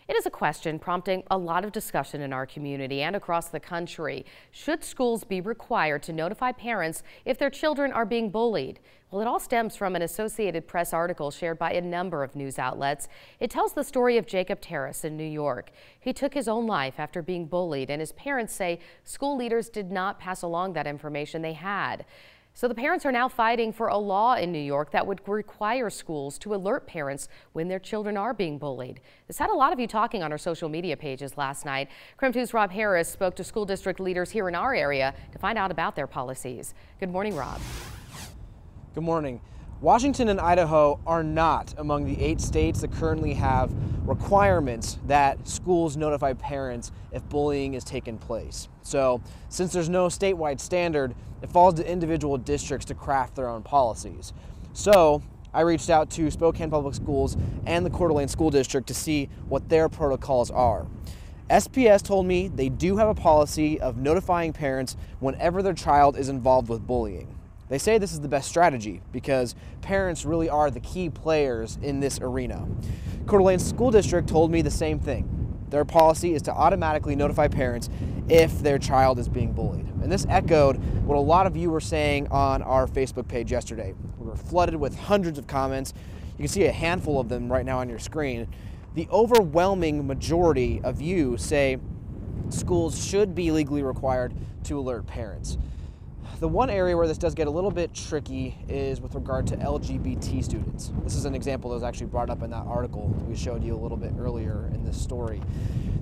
It is a question prompting a lot of discussion in our community and across the country. Should schools be required to notify parents if their children are being bullied? Well, it all stems from an Associated Press article shared by a number of news outlets. It tells the story of Jacob Terrace in New York. He took his own life after being bullied, and his parents say school leaders did not pass along that information they had. So the parents are now fighting for a law in New York that would require schools to alert parents when their children are being bullied. This had a lot of you talking on our social media pages last night. KREM 2's Rob Harris spoke to school district leaders here in our area to find out about their policies. Good morning, Rob. Good morning. Washington and Idaho are not among the 8 states that currently have requirements that schools notify parents if bullying is taking place. So, since there's no statewide standard, it falls to individual districts to craft their own policies. So, I reached out to Spokane Public Schools and the Coeur d'Alene School District to see what their protocols are. SPS told me they do have a policy of notifying parents whenever their child is involved with bullying. They say this is the best strategy because parents really are the key players in this arena. Coeur d'Alene School District told me the same thing. Their policy is to automatically notify parents if their child is being bullied. And this echoed what a lot of you were saying on our Facebook page yesterday. We were flooded with hundreds of comments. You can see a handful of them right now on your screen. The overwhelming majority of you say schools should be legally required to alert parents. The one area where this does get a little bit tricky is with regard to LGBT students. This is an example that was actually brought up in that article we showed you a little bit earlier in this story.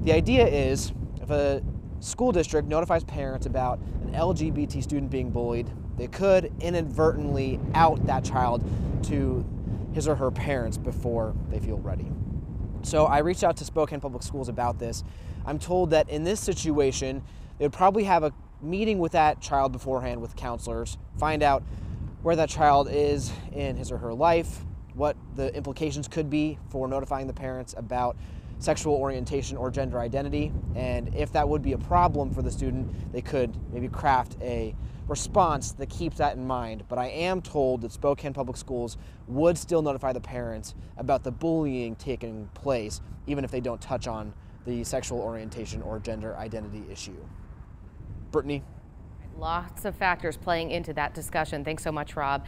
The idea is if a school district notifies parents about an LGBT student being bullied, they could inadvertently out that child to his or her parents before they feel ready. So I reached out to Spokane Public Schools about this. I'm told that in this situation, they would probably have a meeting with that child beforehand with counselors, find out where that child is in his or her life, what the implications could be for notifying the parents about sexual orientation or gender identity, and if that would be a problem for the student, they could maybe craft a response that keeps that in mind. But I am told that Spokane Public Schools would still notify the parents about the bullying taking place, even if they don't touch on the sexual orientation or gender identity issue. Brittany? Lots of factors playing into that discussion. Thanks so much, Rob.